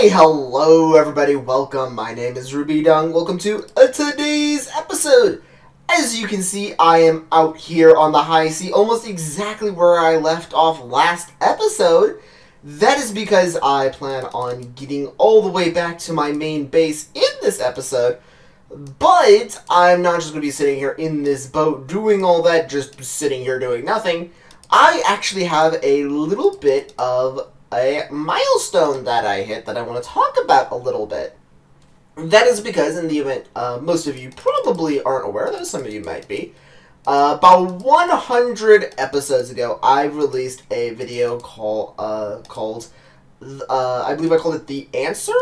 Hi, hello everybody, welcome. My name is Rubydung. Welcome to today's episode. As you can see, I am out here on the high sea, almost exactly where I left off last episode. That is because I plan on getting all the way back to my main base in this episode. But I'm not just going to be sitting here in this boat doing all that, just sitting here doing nothing. I actually have a little bit of a milestone that I hit that I want to talk about a little bit. That is because, in the event most of you probably aren't aware, though some of you might be, about 100 episodes ago, I released a video called, I believe I called it The Answer,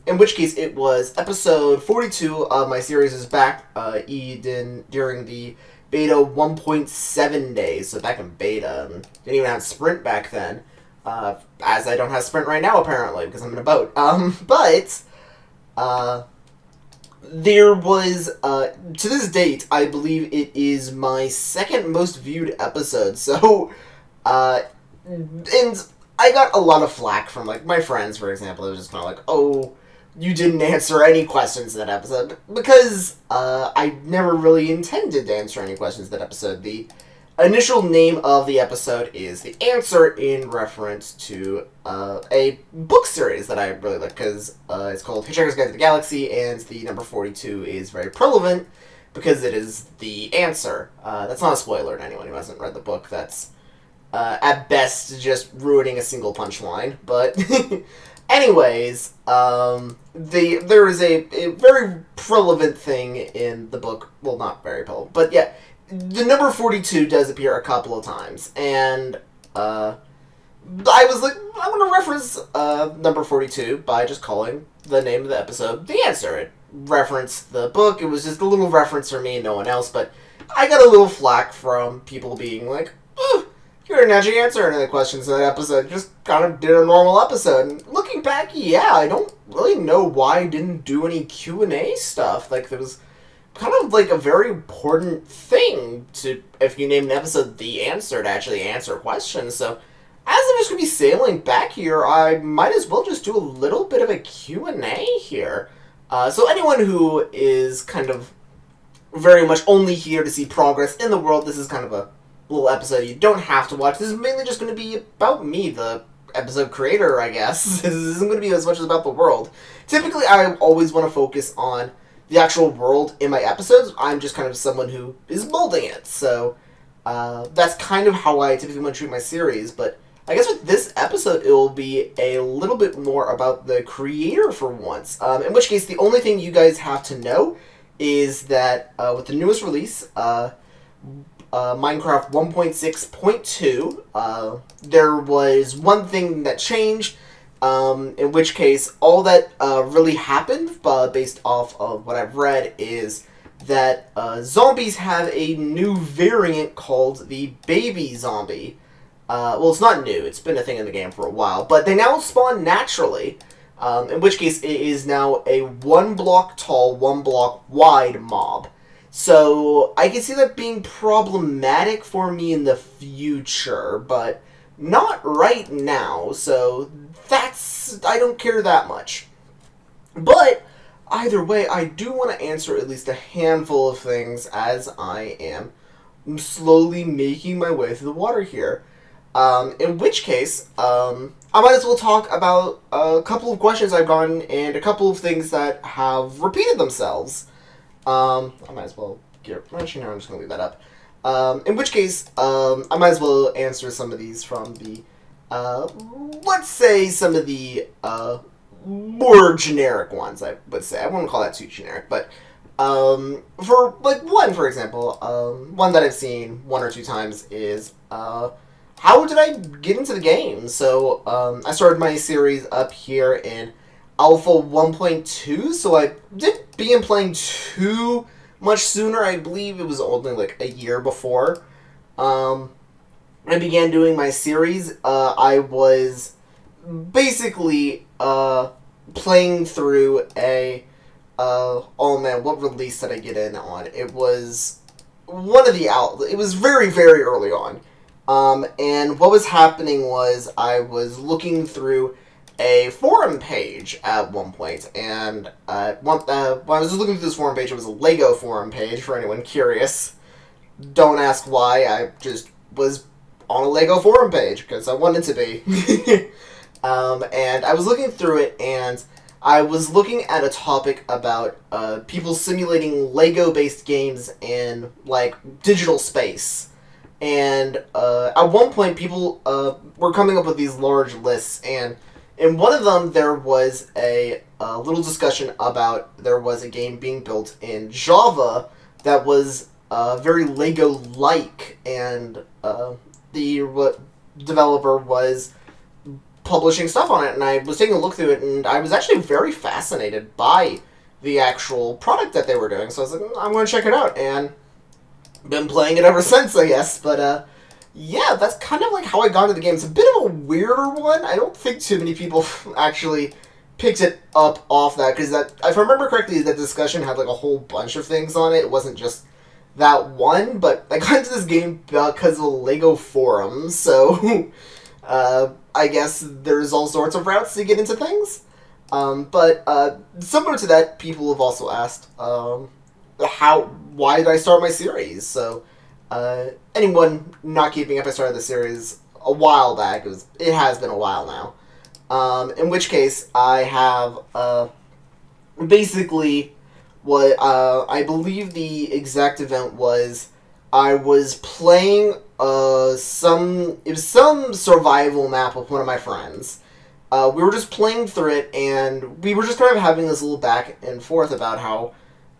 in which case it was episode 42 of my series is back, during the beta 1.7 days, so back in beta. Didn't even have Sprint back then. As I don't have Sprint right now, apparently, because I'm in a boat. There was, to this date, I believe it is my second most viewed episode, so, and I got a lot of flack from, like, my friends, for example. It was just kind of like, oh, you didn't answer any questions in that episode, because, I never really intended to answer any questions in that episode. The initial name of the episode is The Answer, in reference to a book series that I really like, because it's called Hitchhiker's Guide to the Galaxy, and the number 42 is very relevant because it is the answer. That's not a spoiler to anyone who hasn't read the book. That's at best just ruining a single punchline. But anyways, there is a very relevant thing in the book. Well, not very relevant, but yeah. The number 42 does appear a couple of times, and I was like, I want to reference number 42 by just calling the name of the episode The Answer. It referenced the book. It was just a little reference for me and no one else, but I got a little flack from people being like, oh, you didn't actually answer any of the questions in that episode. Just kind of did a normal episode. And looking back, yeah, I don't really know why I didn't do any Q&A stuff. Like, there was kind of like a very important thing to, if you name an episode The Answer, to actually answer questions. So as I'm just going to be sailing back here, I might as well just do a little bit of a Q&A here. So anyone who is kind of very much only here to see progress in the world, this is kind of a little episode you don't have to watch. This is mainly just going to be about me, the episode creator, I guess. This isn't going to be as much as about the world. Typically, I always want to focus on the actual world in my episodes. I'm just kind of someone who is molding it, so that's kind of how I typically want to treat my series. But I guess with this episode, it will be a little bit more about the creator for once. In which case, the only thing you guys have to know is that with the newest release, Minecraft 1.6.2, there was one thing that changed. In which case, all that really happened, based off of what I've read, is that zombies have a new variant called the baby zombie. Well, it's not new. It's been a thing in the game for a while. But they now spawn naturally, in which case it is now a 1 block tall, 1 block wide mob. So I can see that being problematic for me in the future, but not right now, so I don't care that much. But either way, I do want to answer at least a handful of things as I am slowly making my way through the water here. In which case, I might as well talk about a couple of questions I've gotten and a couple of things that have repeated themselves. I might as well actually, no, I'm just going to leave that up. In which case, I might as well answer some of these from the, let's say some of the, more generic ones, I would say. I wouldn't call that too generic, but, for, like, one, for example, one that I've seen 1 or 2 times is, how did I get into the game? So, I started my series up here in Alpha 1.2, so I didn't begin playing too much sooner. I believe it was only like a year before I began doing my series. I was basically playing through a oh man, what release did I get in on? It was one of the it was very, very early on. And what was happening was I was looking through a forum page at one point, and when I was just looking through this forum page, it was a Lego forum page, for anyone curious. Don't ask why, I just was on a Lego forum page, because I wanted to be. And I was looking through it, and I was looking at a topic about people simulating Lego-based games in, like, digital space. And at one point, people were coming up with these large lists, and in one of them, there was a little discussion about there was a game being built in Java that was very Lego-like, and the developer was publishing stuff on it, and I was taking a look through it, and I was actually very fascinated by the actual product that they were doing, so I was like, I'm going to check it out, and been playing it ever since, I guess, but, yeah, that's kind of like how I got into the game. It's a bit of a weirder one. I don't think too many people actually picked it up off that, because that, if I remember correctly, that discussion had, like, a whole bunch of things on it. It wasn't just that one, but I got into this game because of the Lego forums, so I guess there's all sorts of routes to get into things. But similar to that, people have also asked, why did I start my series? So, anyone not keeping up, I started the series a while back. It has been a while now. In which case, I have, basically, what, I believe the exact event was, I was playing, it was some survival map with one of my friends. We were just playing through it, and we were just kind of having this little back and forth about how,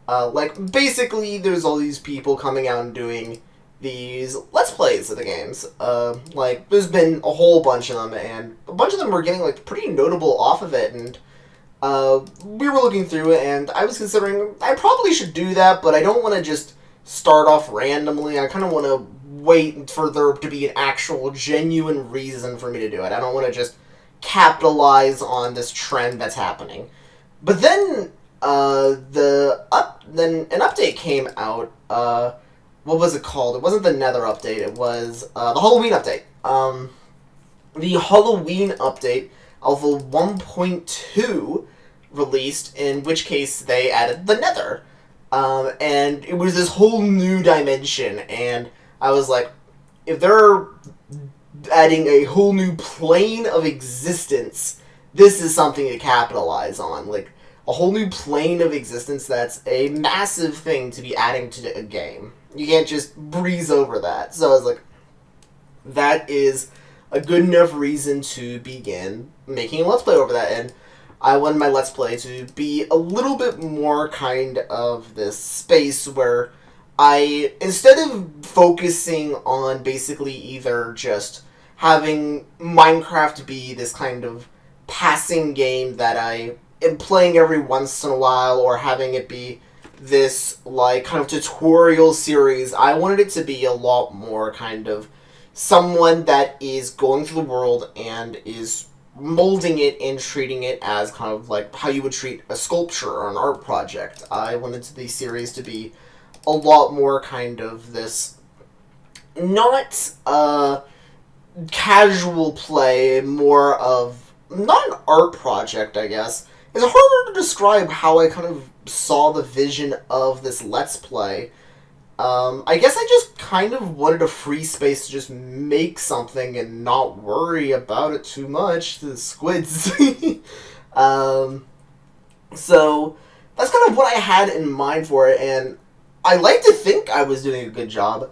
like, basically, there's all these people coming out and doing these Let's Plays of the games. Like, there's been a whole bunch of them, and a bunch of them were getting, like, pretty notable off of it, and we were looking through it, and I was considering, I probably should do that, but I don't want to just start off randomly. I kind of want to wait for there to be an actual, genuine reason for me to do it. I don't want to just capitalize on this trend that's happening. But then, then an update came out. What was it called? It wasn't the Nether update. It was the Halloween update. The Halloween update, Alpha 1.2, released, in which case they added the Nether. And it was this whole new dimension, and I was like, if they're adding a whole new plane of existence, this is something to capitalize on. Like, a whole new plane of existence, that's a massive thing to be adding to a game. You can't just breeze over that. So I was like, that is a good enough reason to begin making a Let's Play over that, and I wanted my Let's Play to be a little bit more kind of this space where I, instead of focusing on basically either just having Minecraft be this kind of passing game that I am playing every once in a while, or having it be this, like, kind of tutorial series, I wanted it to be a lot more kind of someone that is going through the world and is molding it and treating it as kind of like how you would treat a sculpture or an art project. I wanted the series to be a lot more kind of this, not casual play, more of, not an art project, I guess. It's harder to describe how I kind of saw the vision of this Let's Play. I guess I just kind of wanted a free space to just make something and not worry about it too much. The squids. So, that's kind of what I had in mind for it, and I like to think I was doing a good job.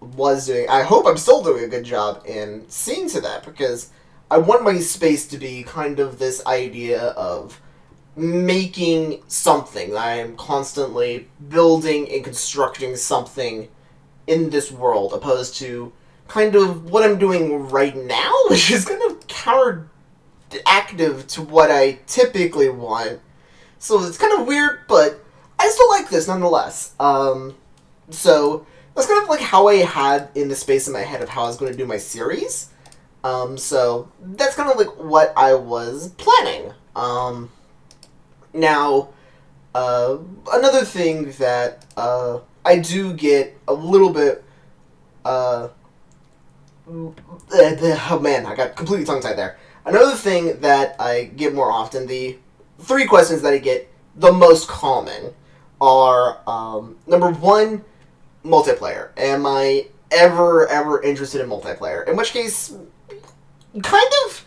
I hope I'm still doing a good job in seeing to that, because I want my space to be kind of this idea of making something. I am constantly building and constructing something in this world, opposed to kind of what I'm doing right now, which is kind of counteractive to what I typically want. So it's kind of weird, but I still like this nonetheless. So that's kind of like how I had in the space in my head of how I was going to do my series. So that's kind of like what I was planning. Now, another thing that I do get a little bit, oh man, I got completely tongue-tied there. another thing that I get more often, the 3 questions that I get the most common are, number 1, multiplayer. Am I ever interested in multiplayer? In which case, kind of,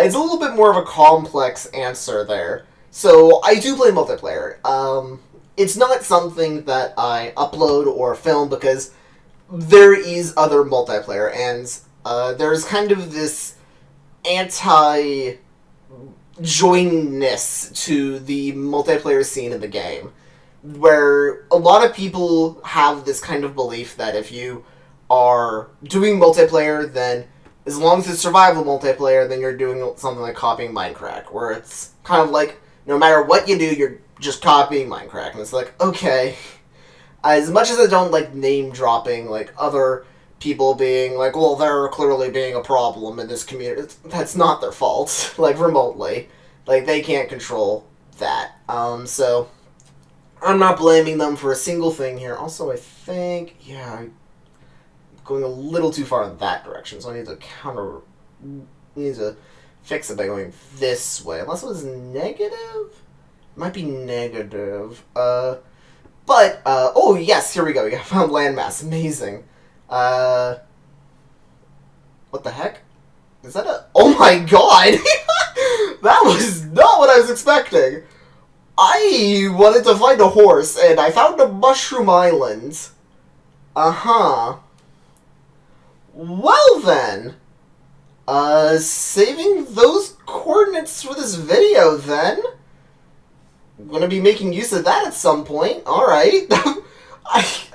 it's a little bit more of a complex answer there. So, I do play multiplayer. It's not something that I upload or film because there is other multiplayer, and there's kind of this anti-joinness to the multiplayer scene in the game, where a lot of people have this kind of belief that if you are doing multiplayer, then as long as it's survival multiplayer, then you're doing something like copying Minecraft, where it's kind of like, no matter what you do, you're just copying Minecraft. And it's like, okay, as much as I don't like name-dropping, like, other people being like, well, they're clearly being a problem in this community, that's not their fault, like, remotely. Like, they can't control that. So, I'm not blaming them for a single thing here. Also, I think, yeah, I'm going a little too far in that direction, so I need to fix it by going this way. Unless it was negative? Might be negative. Oh yes, here we go. I found landmass. Amazing. What the heck? Is that a... Oh my god! That was not what I was expecting. I wanted to find a horse, and I found a mushroom island. Uh-huh. Well then. Saving those coordinates for this video then. I'm gonna be making use of that at some point. Alright.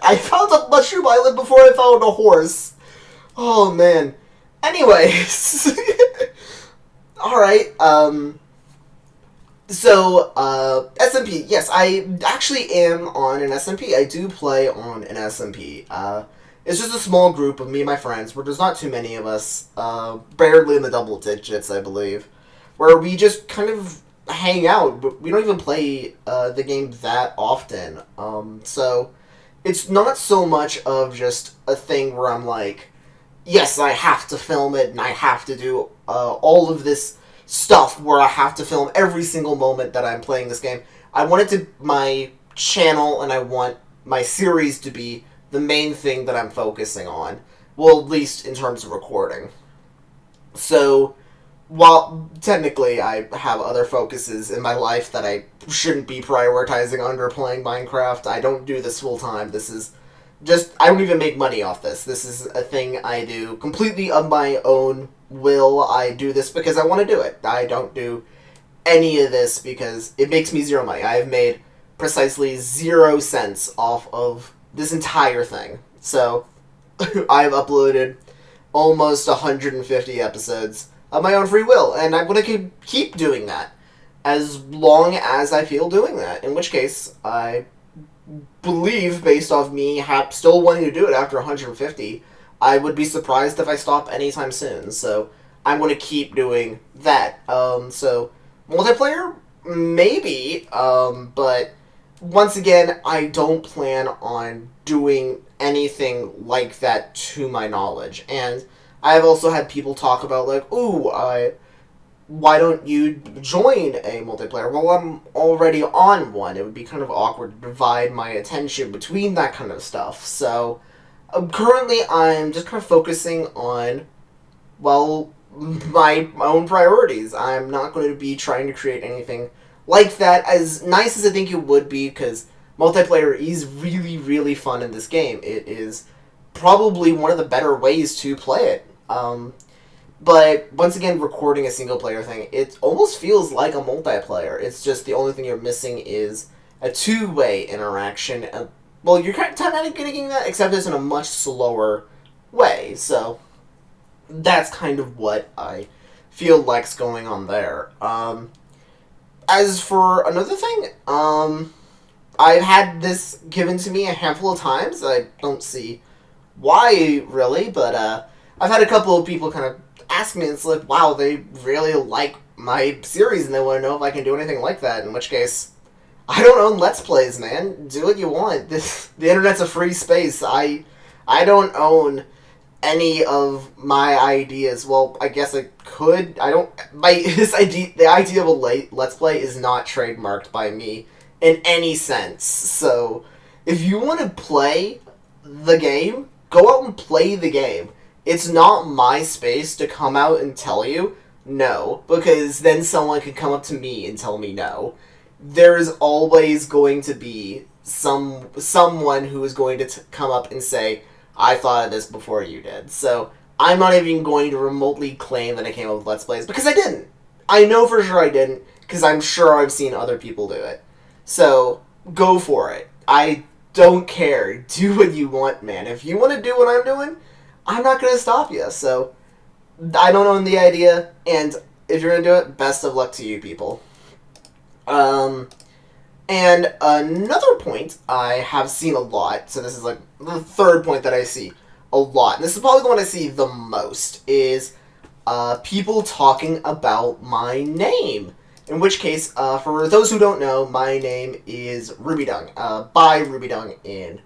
I found a mushroom island before I found a horse. Oh man. Anyways. Alright, so, SMP, yes, I actually am on an SMP. I do play on an SMP. It's just a small group of me and my friends, where there's not too many of us, barely in the double digits, I believe, where we just kind of hang out, but we don't even play the game that often. So, it's not so much of just a thing where I'm like, yes, I have to film it, and I have to do all of this stuff where I have to film every single moment that I'm playing this game. I want it to, my channel, and I want my series to be the main thing that I'm focusing on. Well, at least in terms of recording. So, while technically I have other focuses in my life that I shouldn't be prioritizing under playing Minecraft, I don't do this full time. This is just, I don't even make money off this. This is a thing I do completely of my own will. I do this because I want to do it. I don't do any of this because it makes me zero money. I have made precisely 0 cents off of this entire thing. So, I've uploaded almost 150 episodes of my own free will, and I'm going to keep doing that as long as I feel doing that, in which case, I believe, based off me still wanting to do it after 150, I would be surprised if I stop anytime soon, so I'm going to keep doing that. So, multiplayer? Maybe, but once again, I don't plan on doing anything like that to my knowledge, and I've also had people talk about, like, ooh, why don't you join a multiplayer? Well, I'm already on one. It would be kind of awkward to divide my attention between that kind of stuff. So, currently, I'm just kind of focusing on, well, my own priorities. I'm not going to be trying to create anything like that, as nice as I think it would be, because multiplayer is really, really fun in this game. It is probably one of the better ways to play it. But, once again, recording a single-player thing, it almost feels like a multiplayer. It's just the only thing you're missing is a two-way interaction. Well, you're kind of getting that, except it's in a much slower way. So, that's kind of what I feel like's going on there. As for another thing, I've had this given to me a handful of times. I don't see why, really, but I've had a couple of people kind of ask me, and it's like, wow, they really like my series, and they want to know if I can do anything like that, in which case, I don't own Let's Plays, man. Do what you want. The internet's a free space. I don't own any of my ideas. Well, I guess I could. I don't. The idea of a let's play is not trademarked by me in any sense. So, if you want to play the game, go out and play the game. It's not my space to come out and tell you no, because then someone could come up to me and tell me no. There is always going to be someone who is going to come up and say, I thought of this before you did. So I'm not even going to remotely claim that I came up with Let's Plays, because I didn't. I know for sure I didn't, because I'm sure I've seen other people do it. So go for it. I don't care. Do what you want, man. If you want to do what I'm doing, I'm not going to stop you. So I don't own the idea, and if you're going to do it, best of luck to you people. And another point I have seen a lot, so this is like the third point that I see a lot, and this is probably the one I see the most, is people talking about my name. In which case, for those who don't know, my name is Rubydung, by Rubydung in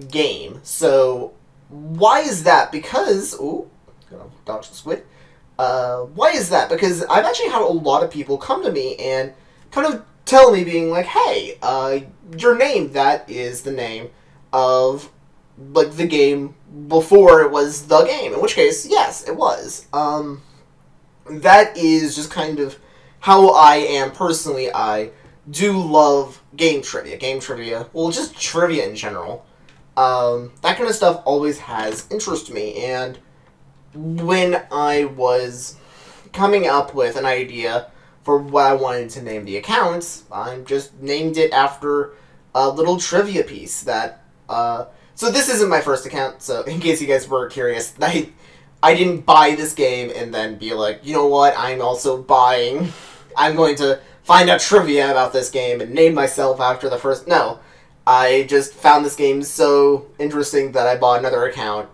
game. So, why is that? Because, ooh, gonna dodge the squid. Why is that? Because I've actually had a lot of people come to me and kind of tell me, being like, hey, your name, that is the name of, like, the game before it was the game. In which case, yes, it was. That is just kind of how I am personally. I do love game trivia, well, just trivia in general. That kind of stuff always has interested me, and when I was coming up with an idea for what I wanted to name the account, I just named it after a little trivia piece that, so this isn't my first account, so in case you guys were curious, I didn't buy this game and then be like, you know what, I'm going to find out trivia about this game and name myself after the first, no. I just found this game so interesting that I bought another account.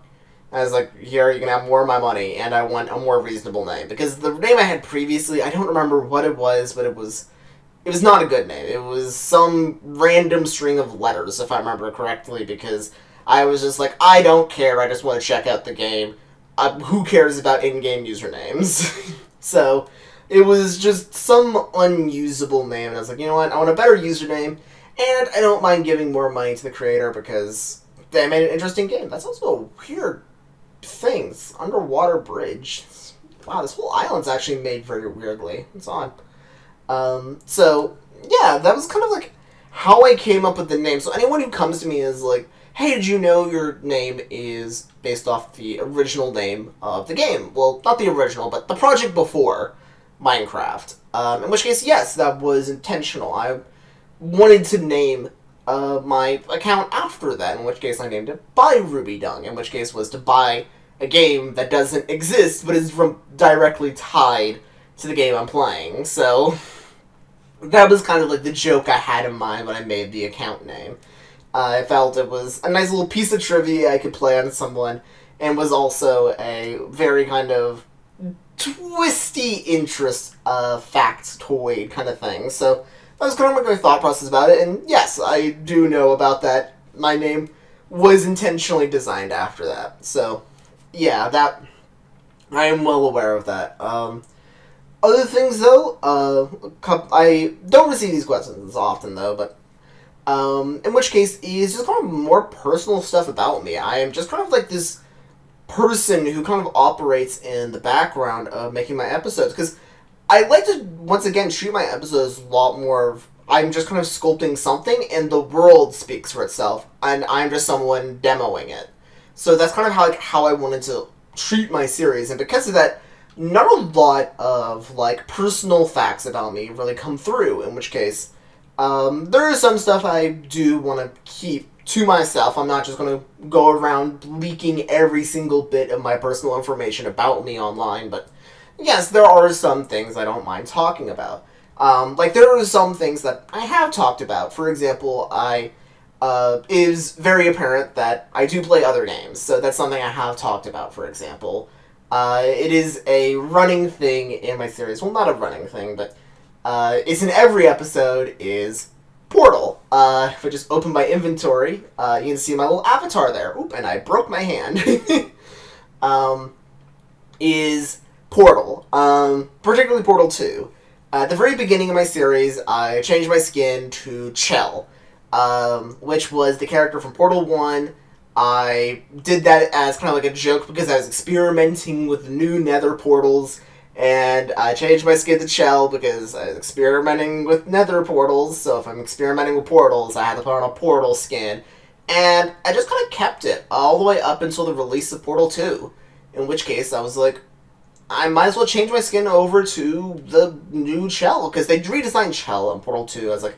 I was like, here, you can have more of my money, and I want a more reasonable name. Because the name I had previously, I don't remember what it was, but it was not a good name. It was some random string of letters, if I remember correctly, because I was just like, I don't care, I just want to check out the game. Who cares about in-game usernames? So, it was just some unusable name, and I was like, you know what, I want a better username, and I don't mind giving more money to the creator, because they made an interesting game. That's also a weird things. Underwater bridge. Wow, this whole island's actually made very weirdly. It's odd. So, yeah, that was kind of like how I came up with the name. So anyone who comes to me is like, hey, did you know your name is based off the original name of the game? Well, not the original, but the project before Minecraft. In which case, yes, that was intentional. I wanted to name my account after that, in which case I named it by Rubydung, in which case was to buy a game that doesn't exist but is directly tied to the game I'm playing. So that was kind of like the joke I had in mind when I made the account name. I felt it was a nice little piece of trivia I could play on someone, and was also a very kind of twisty interest factoid kind of thing. So that was kind of my thought process about it, and yes, I do know about that. My name was intentionally designed after that. So, yeah, that I am well aware of that. Other things, though, I don't receive these questions often, though, but in which case, is just kind of more personal stuff about me. I am just kind of like this person who kind of operates in the background of making my episodes, because I like to, once again, treat my episodes a lot more of, I'm just kind of sculpting something, and the world speaks for itself, and I'm just someone demoing it. So that's kind of how I wanted to treat my series, and because of that, not a lot of, like, personal facts about me really come through, in which case, there is some stuff I do want to keep to myself. I'm not just going to go around leaking every single bit of my personal information about me online, but yes, there are some things I don't mind talking about. Like, there are some things that I have talked about. For example, it is very apparent that I do play other games, so that's something I have talked about, for example. It is a running thing in my series. Well, not a running thing, but it's in every episode is Portal. If I just open my inventory, you can see my little avatar there. Oop, and I broke my hand. is Portal, particularly Portal 2. At the very beginning of my series, I changed my skin to Chell, which was the character from Portal 1. I did that as kind of like a joke because I was experimenting with new nether portals, and I changed my skin to Chell because I was experimenting with nether portals, so if I'm experimenting with portals, I had to put on a portal skin. And I just kind of kept it all the way up until the release of Portal 2, in which case I was like, I might as well change my skin over to the new Chell, because they redesigned Chell in Portal 2. I was like,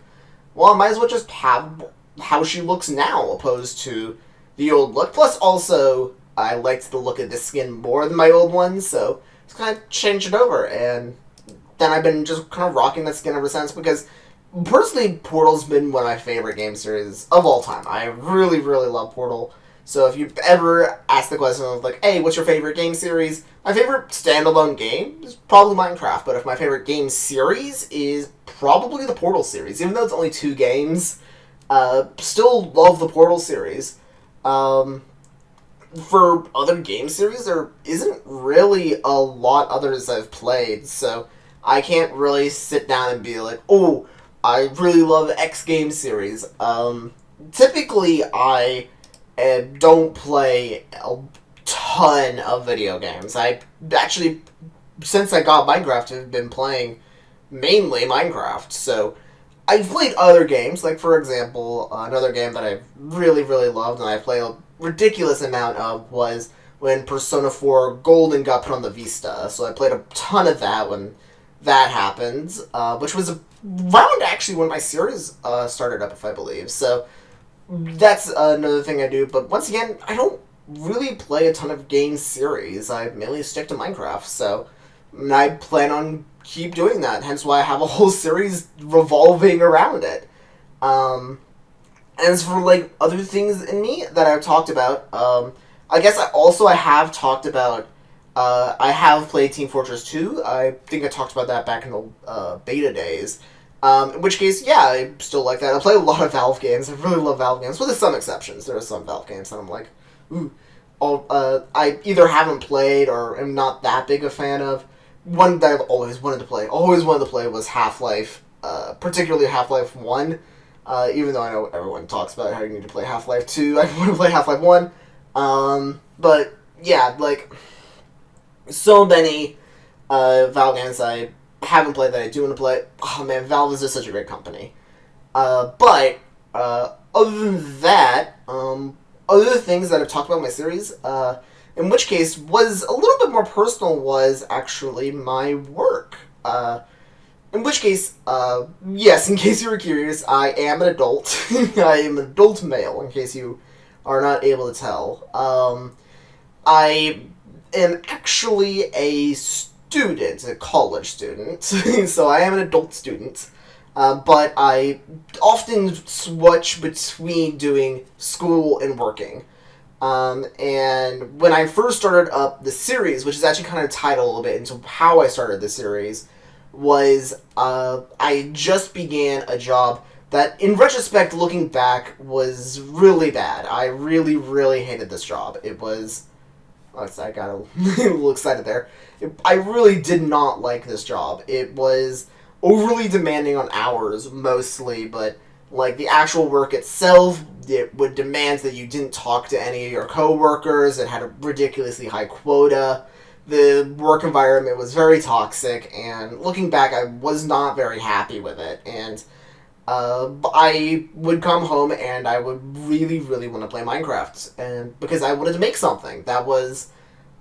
well, I might as well just have how she looks now, opposed to the old look. Plus, also, I liked the look of this skin more than my old one, so just kind of changed it over. And then I've been just kind of rocking that skin ever since, because personally, Portal's been one of my favorite game series of all time. I really, really love Portal. So if you ever ask the question of, like, hey, what's your favorite game series? My favorite standalone game is probably Minecraft, but if my favorite game series is probably the Portal series. Even though it's only 2 games, still love the Portal series. For other game series, there isn't really a lot others I've played, so I can't really sit down and be like, oh, I really love X game series. Typically, I don't play a ton of video games. I actually, since I got Minecraft, have been playing mainly Minecraft. So I've played other games, like for example, another game that I really, really loved and I played a ridiculous amount of was when Persona 4 Golden got put on the Vista. So I played a ton of that when that happened, which was around actually when my series started up, if I believe. So that's another thing I do, but once again, I don't really play a ton of game series. I mainly stick to Minecraft, so I plan on keep doing that, hence why I have a whole series revolving around it. As for, like, other things in me that I've talked about, I guess I have talked about, I have played Team Fortress 2. I think I talked about that back in the beta days. In which case, yeah, I still like that. I play a lot of Valve games. I really love Valve games, with some exceptions. There are some Valve games that I'm like, ooh. I either haven't played or am not that big a fan of. One that I've always wanted to play was Half-Life, particularly Half-Life 1. Even though I know everyone talks about how you need to play Half-Life 2, I want to play Half-Life 1. But, yeah, like, so many Valve games I haven't played that I do want to play. Oh man, Valve is just such a great company. But other than that, other things that I've talked about in my series, in which case was a little bit more personal, was actually my work. In which case, yes, in case you were curious, I am an adult. I am an adult male, in case you are not able to tell. I am actually a college student, so I am an adult student, but I often switch between doing school and working. And when I first started up the series, which is actually kind of tied a little bit into how I started the series, was I just began a job that, in retrospect, looking back, was really bad. I really, really hated this job. It was... Oh, I got a little excited there. I really did not like this job. It was overly demanding on hours, mostly, but, like, the actual work itself, it would demand that you didn't talk to any of your coworkers. It had a ridiculously high quota. The work environment was very toxic, and looking back, I was not very happy with it. And I would come home and I would really, really want to play Minecraft, and because I wanted to make something. That was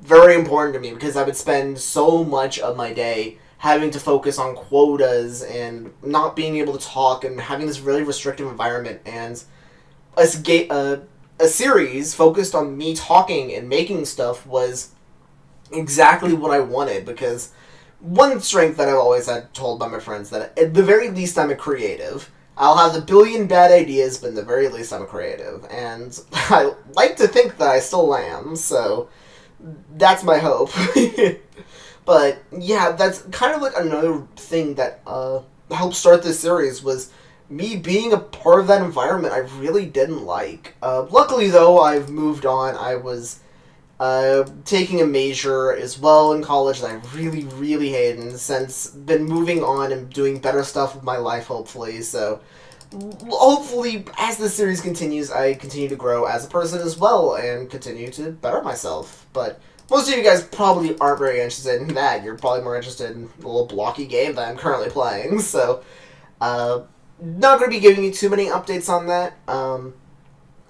very important to me, because I would spend so much of my day having to focus on quotas and not being able to talk and having this really restrictive environment. And a series focused on me talking and making stuff was exactly what I wanted, because one strength that I've always had told by my friends, that at the very least I'm a creative. I'll have a billion bad ideas, but at the very least I'm a creative. And I like to think that I still am, so that's my hope. But yeah, that's kind of like another thing that helped start this series, was me being a part of that environment I really didn't like. Luckily though, I've moved on. I was taking a major as well in college that I really, really hated, and since been moving on and doing better stuff with my life, hopefully. So, hopefully, as this series continues, I continue to grow as a person as well and continue to better myself. But most of you guys probably aren't very interested in that. You're probably more interested in the little blocky game that I'm currently playing. So, not going to be giving you too many updates on that.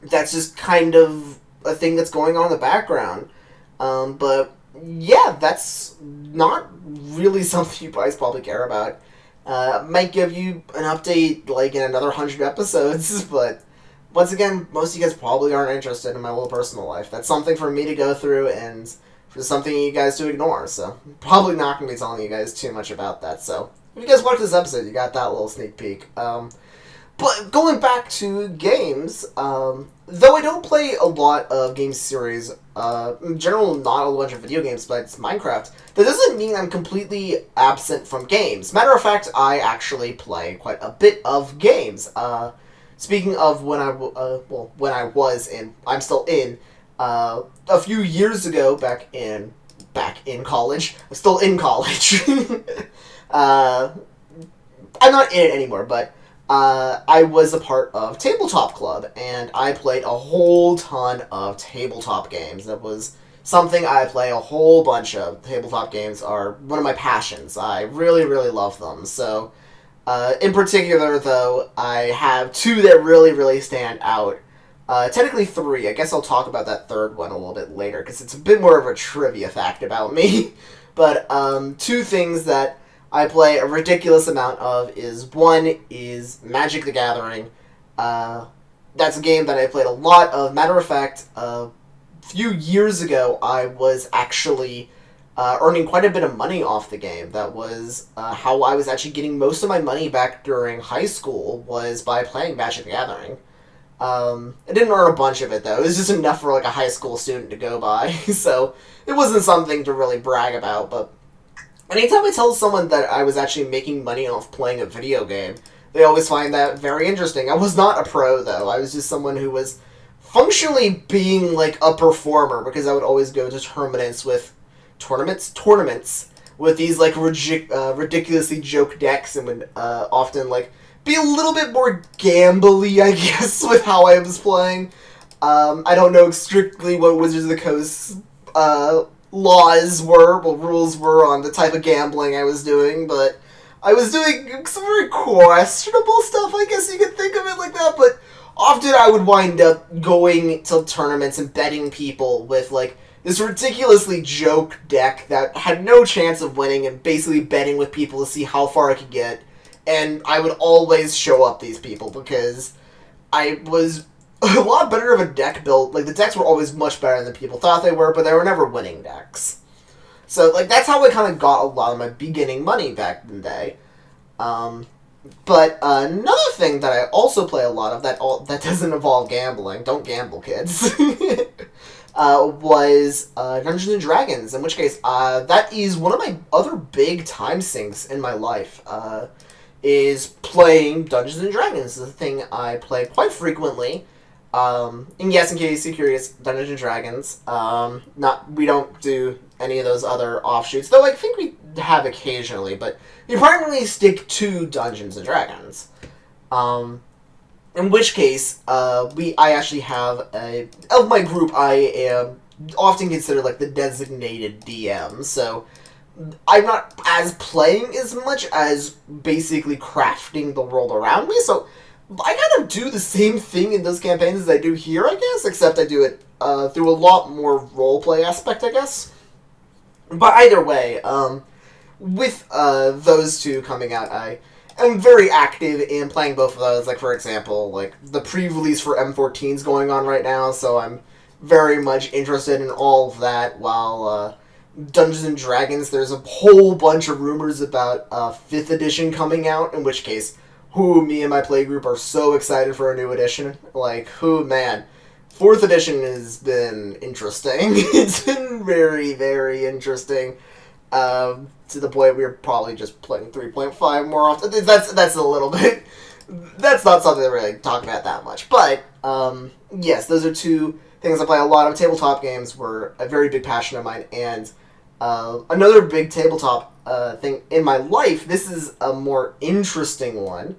That's just kind of a thing that's going on in the background. But yeah, that's not really something you guys probably care about. Might give you an update like in another 100 episodes, but once again, most of you guys probably aren't interested in my little personal life. That's something for me to go through and for something you guys to ignore, so probably not going to be telling you guys too much about that. So if you guys watched this episode, you got that little sneak peek. But going back to games, though I don't play a lot of game series, in general, not a bunch of video games, but it's Minecraft, that doesn't mean I'm completely absent from games. Matter of fact, I actually play quite a bit of games. Speaking of when I was in, I'm still in, a few years ago, back in college, I'm still in college. I'm not in it anymore, but I was a part of Tabletop Club, and I played a whole ton of tabletop games. That was something I play a whole bunch of. Tabletop games are one of my passions. I really, really love them. So, in particular, though, I have two that really, really stand out. Technically three. I guess I'll talk about that third one a little bit later, because it's a bit more of a trivia fact about me. But, two things that I play a ridiculous amount of is, one is Magic the Gathering. That's a game that I played a lot of. Matter of fact, a few years ago, I was actually earning quite a bit of money off the game. That was how I was actually getting most of my money back during high school, was by playing Magic the Gathering. I didn't earn a bunch of it, though. It was just enough for like a high school student to go by, so it wasn't something to really brag about, but anytime I tell someone that I was actually making money off playing a video game, they always find that very interesting. I was not a pro, though. I was just someone who was functionally being, like, a performer, because I would always go to tournaments with these, like, ridiculously joke decks, and would often, like, be a little bit more gambly, I guess, with how I was playing. I don't know strictly what Wizards of the Coast rules were on the type of gambling I was doing, but I was doing some very questionable stuff, I guess you could think of it like that, but often I would wind up going to tournaments and betting people with, like, this ridiculously joke deck that had no chance of winning, and basically betting with people to see how far I could get, and I would always show up these people, because I was a lot better of a deck build. Like, the decks were always much better than people thought they were, but they were never winning decks. So, like, that's how I kind of got a lot of my beginning money back in the day. But another thing that I also play a lot of that doesn't involve gambling, don't gamble, kids, was Dungeons & Dragons, in which case, that is one of my other big time sinks in my life, is playing Dungeons & Dragons. This is a thing I play quite frequently. And yes, in case you're curious, Dungeons & Dragons, we don't do any of those other offshoots, though I think we have occasionally, but we primarily stick to Dungeons & Dragons. In which case, I actually have of my group, I am often considered, like, the designated DM, so I'm not as playing as much as basically crafting the world around me, so I kind of do the same thing in those campaigns as I do here, I guess, except I do it through a lot more roleplay aspect, I guess. But either way, with those two coming out, I am very active in playing both of those. Like, for example, like, the pre-release for M14 is going on right now, so I'm very much interested in all of that, while Dungeons & Dragons, there's a whole bunch of rumors about 5th edition coming out, in which case, me and my playgroup are so excited for a new edition. Like, man. 4th edition has been interesting. It's been very, very interesting. To the point we're probably just playing 3.5 more often. That's a little bit... That's not something to really talk about that much. But, yes, those are two things I play. A lot of tabletop games were a very big passion of mine, and another big tabletop thing in my life, this is a more interesting one.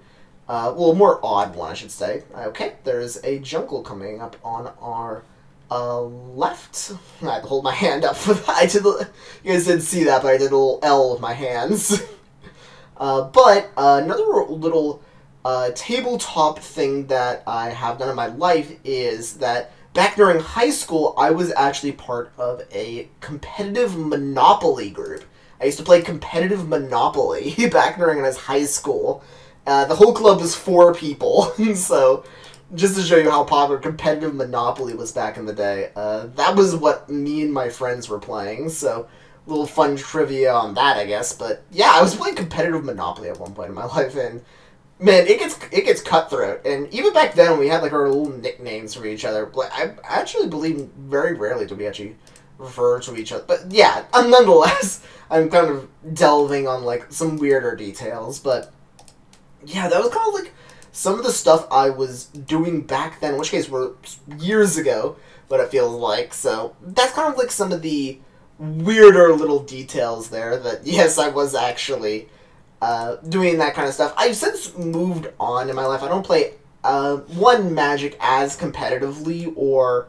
Well, more odd one, I should say. Okay, there's a jungle coming up on our left. I had to hold my hand up for that. You guys didn't see that, but I did a little L with my hands. But another little tabletop thing that I have done in my life is that back during high school, I was actually part of a competitive Monopoly group. I used to play competitive Monopoly back during when I was high school. The whole club was 4 people, so just to show you how popular competitive Monopoly was back in the day, that was what me and my friends were playing, so a little fun trivia on that, I guess. But yeah, I was playing competitive Monopoly at one point in my life, and man, it gets cutthroat. And even back then, we had like our little nicknames for each other. I actually believe very rarely do we actually refer to each other. But yeah, nonetheless, I'm kind of delving on like some weirder details. But yeah, that was kind of like some of the stuff I was doing back then, in which case were years ago, but it feels like. So that's kind of like some of the weirder little details there that, yes, I was actually doing that kind of stuff. I've since moved on in my life. I don't play Magic as competitively or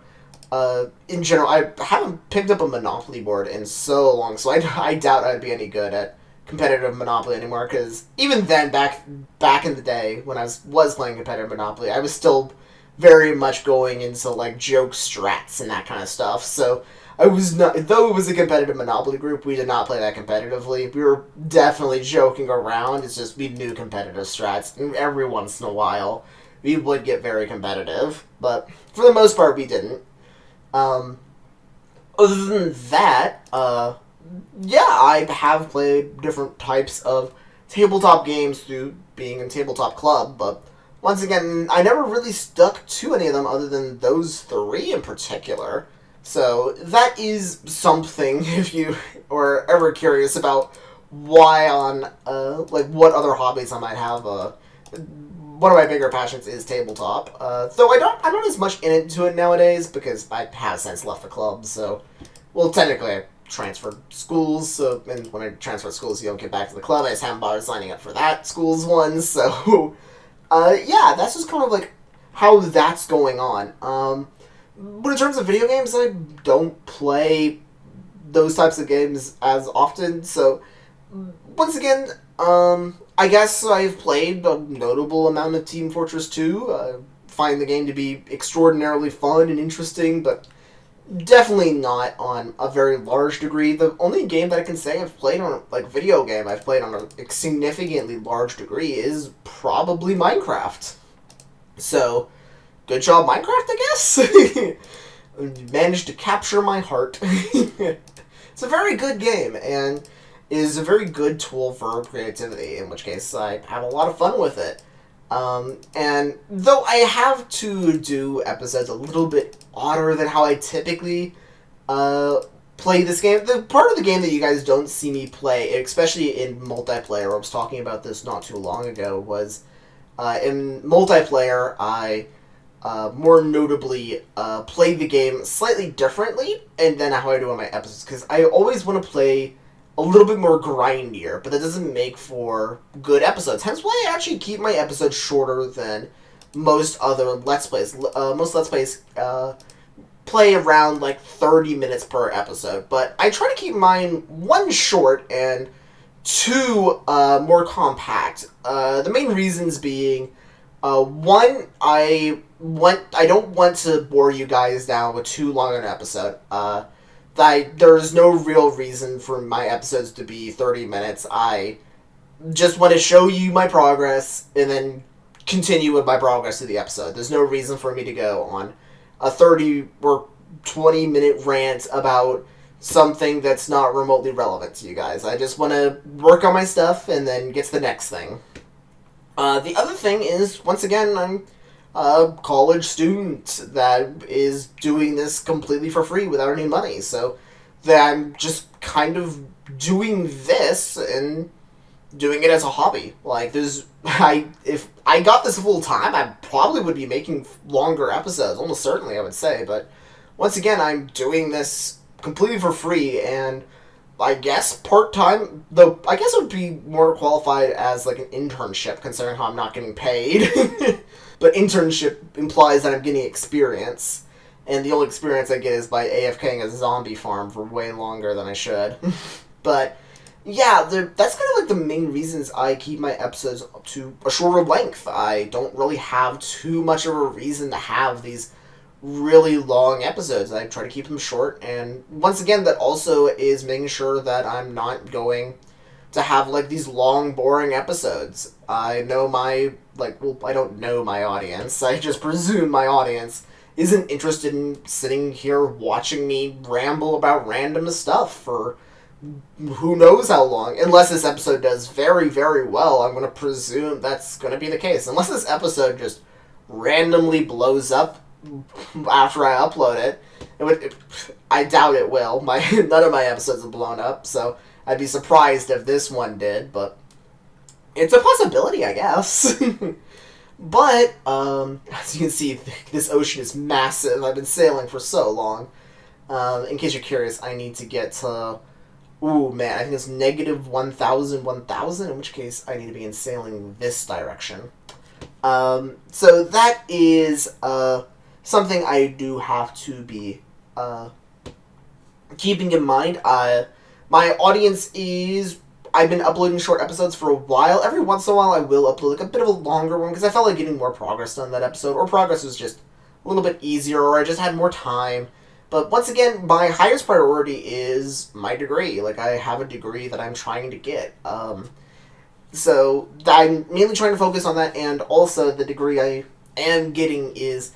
in general. I haven't picked up a Monopoly board in so long, so I doubt I'd be any good at competitive Monopoly anymore, because even then, back in the day when I was playing competitive Monopoly, I was still very much going into like joke strats and that kind of stuff. So I was not, though it was a competitive Monopoly group, we did not play that competitively. We were definitely joking around. It's just we knew competitive strats, and every once in a while we would get very competitive, but for the most part we didn't. Other than that, yeah, I have played different types of tabletop games through being in Tabletop Club, but once again, I never really stuck to any of them other than those 3 in particular. So that is something if you are ever curious about why on, like what other hobbies I might have. One of my bigger passions is tabletop. Though I'm not as much into it nowadays because I have since left the club, so, well, technically I transferred schools, so, and when I transferred schools, you don't get back to the club. I just haven't bothered signing up for that school's one, so, yeah, that's just kind of like how that's going on. But in terms of video games, I don't play those types of games as often, so once again, I guess I've played a notable amount of Team Fortress 2. Find the game to be extraordinarily fun and interesting, but definitely not on a very large degree. The only game that I can say I've played on, like, video game I've played on a significantly large degree is probably Minecraft. So, good job, Minecraft, I guess? Managed to capture my heart. It's a very good game, and is a very good tool for creativity, in which case I have a lot of fun with it. And though I have to do episodes a little bit odder than how I typically play this game, the part of the game that you guys don't see me play, especially in multiplayer, I was talking about this not too long ago, was in multiplayer I more notably play the game slightly differently and then how I do on my episodes, because I always want to play a little bit more grindier, but that doesn't make for good episodes. Hence why I actually keep my episodes shorter than most other Let's Plays. Most Let's Plays play around like 30 minutes per episode, but I try to keep mine 1 short and 2 more compact. The main reasons being, 1, I don't want to bore you guys down with too long an episode. There's no real reason for my episodes to be 30 minutes. I just want to show you my progress and then continue with my progress through the episode. There's no reason for me to go on a 30 or 20 minute rant about something that's not remotely relevant to you guys. I just want to work on my stuff and then get to the next thing. The other thing is, once again, I'm a college student that is doing this completely for free without any money, so that I'm just kind of doing this and doing it as a hobby. Like, if I got this full time, I probably would be making longer episodes, almost certainly, I would say, but once again, I'm doing this completely for free, and I guess part-time, though I guess it would be more qualified as like an internship, considering how I'm not getting paid. But internship implies that I'm getting experience, and the only experience I get is by AFKing a zombie farm for way longer than I should. But yeah, that's kind of like the main reasons I keep my episodes up to a shorter length. I don't really have too much of a reason to have these really long episodes. I try to keep them short, and once again, that also is making sure that I'm not going to have like these long, boring episodes. I know my I don't know my audience. I just presume my audience isn't interested in sitting here watching me ramble about random stuff for who knows how long. Unless this episode does very, very well, I'm going to presume that's going to be the case. Unless this episode just randomly blows up after I upload it. I doubt it will. None of my episodes have blown up, so I'd be surprised if this one did, but it's a possibility, I guess. But, as you can see, this ocean is massive. I've been sailing for so long. In case you're curious, I need to get to... Ooh, man, I think it's negative 1,000, in which case I need to begin sailing this direction. So that is, something I do have to be, keeping in mind. My audience is... I've been uploading short episodes for a while. Every once in a while I will upload like a bit of a longer one, because I felt like getting more progress done that episode, or progress was just a little bit easier, or I just had more time. But once again, my highest priority is my degree. Like, I have a degree that I'm trying to get. So I'm mainly trying to focus on that, and also the degree I am getting is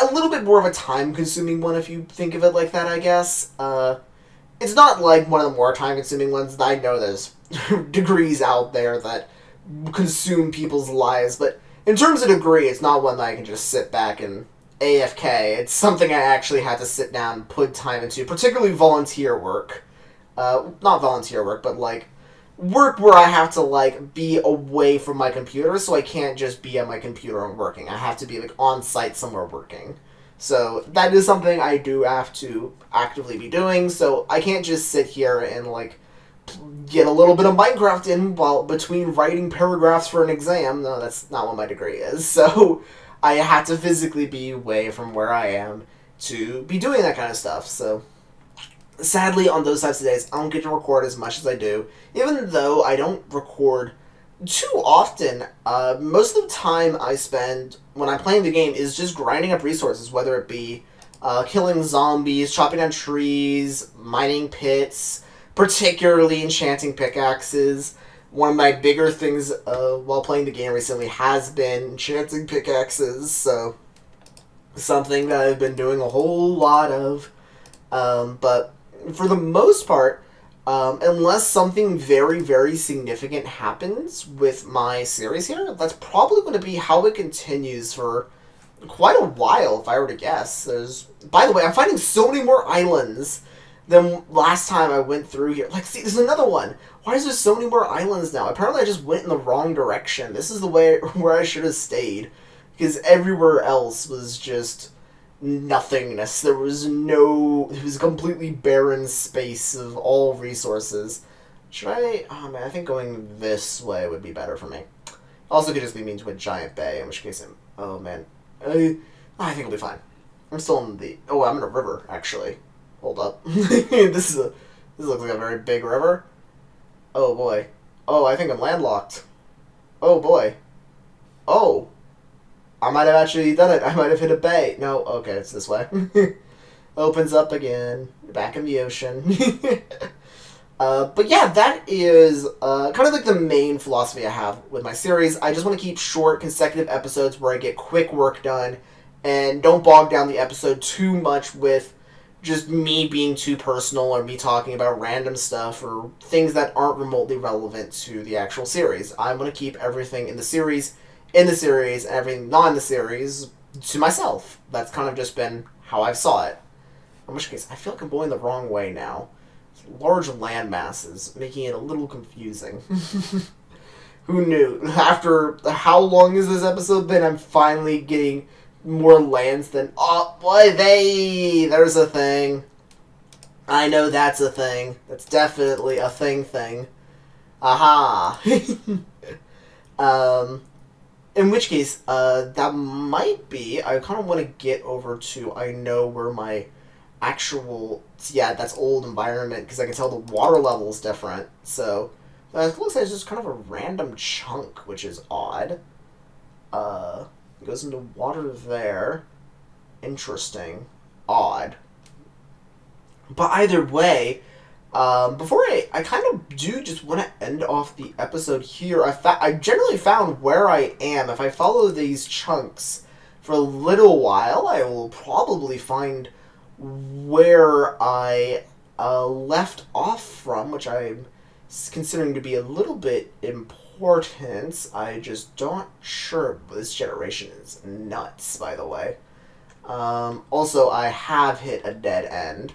a little bit more of a time-consuming one, if you think of it like that, I guess. It's not like one of the more time-consuming ones. I know there's degrees out there that consume people's lives, but in terms of degree, it's not one that I can just sit back and AFK. It's something I actually had to sit down and put time into, particularly volunteer work. Not volunteer work, but, like, work where I have to, like, be away from my computer, so I can't just be at my computer and working. I have to be, like, on-site somewhere working. So that is something I do have to actively be doing, so I can't just sit here and, like, get a little bit of Minecraft in while between writing paragraphs for an exam. No, that's not what my degree is. So I had to physically be away from where I am to be doing that kind of stuff. So sadly, on those types of days, I don't get to record as much as I do, even though I don't record too often. Most of the time I spend when I'm playing the game is just grinding up resources, whether it be killing zombies, chopping down trees, mining pits, particularly enchanting pickaxes. One of my bigger things while playing the game recently has been enchanting pickaxes, so something that I've been doing a whole lot of. But for the most part, unless something very, very significant happens with my series here, that's probably going to be how it continues for quite a while, if I were to guess. By the way, I'm finding so many more islands than last time I went through here. Like, see, there's another one. Why is there so many more islands now? Apparently I just went in the wrong direction. This is the way where I should have stayed, because everywhere else was just nothingness. It was a completely barren space of all resources. Should I? Oh man, I think going this way would be better for me. Also could just lead me into a giant bay, in which case oh man. I think it'll be fine. I'm still in the... Oh, I'm in a river, actually. Hold up. This looks like a very big river. Oh boy. Oh, I think I'm landlocked. Oh boy. Oh. I might have actually done it. I might have hit a bay. No, okay, it's this way. Opens up again. Back in the ocean. But yeah, that is kind of like the main philosophy I have with my series. I just want to keep short, consecutive episodes where I get quick work done and don't bog down the episode too much with just me being too personal or me talking about random stuff or things that aren't remotely relevant to the actual series. I'm going to keep everything in the series, and everything not in the series to myself. That's kind of just been how I've saw it. In which case, I feel like I'm going the wrong way now. Large land masses, making it a little confusing. Who knew? After how long has this episode been, I'm finally getting more lands than... Oh, boy, there's a thing. I know that's a thing. That's definitely a thing. Aha. In which case, that might be... I kind of want to get over to... I know where my actual... Yeah, that's old environment, because I can tell the water level is different. So, it looks like it's just kind of a random chunk, which is odd. It goes into water there. Interesting. Odd. But either way... before I kind of do just want to end off the episode here. I generally found where I am. If I follow these chunks for a little while, I will probably find where I left off from, which I'm considering to be a little bit important. I just don't sure. This generation is nuts, by the way. Also, I have hit a dead end.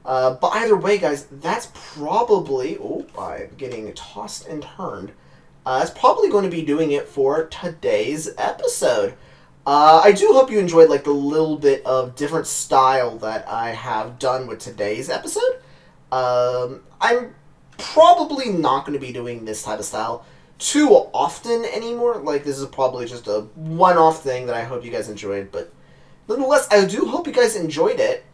But either way, guys, that's probably... Oh, I'm getting tossed and turned. That's probably going to be doing it for today's episode. I do hope you enjoyed, like, the little bit of different style that I have done with today's episode. I'm probably not going to be doing this type of style too often anymore. Like, this is probably just a one-off thing that I hope you guys enjoyed, but... Nonetheless, I do hope you guys enjoyed it.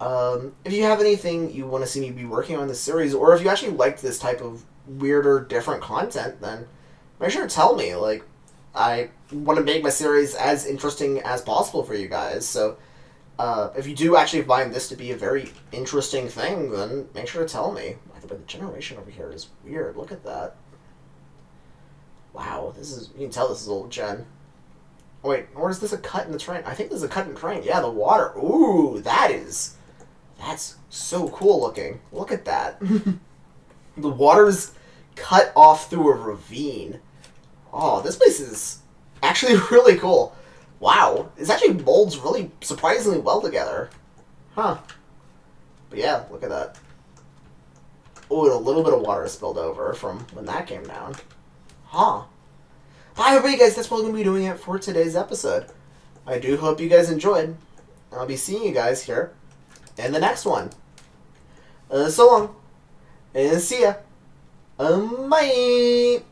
If you have anything you want to see me be working on this series, or if you actually liked this type of weirder, different content, then make sure to tell me. Like, I want to make my series as interesting as possible for you guys. So, if you do actually find this to be a very interesting thing, then make sure to tell me. But the generation over here is weird. Look at that. Wow, this is... You can tell this is old gen. Wait, or is this a cut in the train? I think this is a cut in the train. Yeah, the water. Ooh, that's so cool looking. Look at that. The water's cut off through a ravine. Oh, this place is actually really cool. Wow, this actually molds really surprisingly well together. Huh. But yeah, look at that. Oh, and a little bit of water spilled over from when that came down. Huh. By the way, guys, that's what I'm going to be doing it for today's episode. I do hope you guys enjoyed. I'll be seeing you guys here in the next one. So long, and see ya. Bye!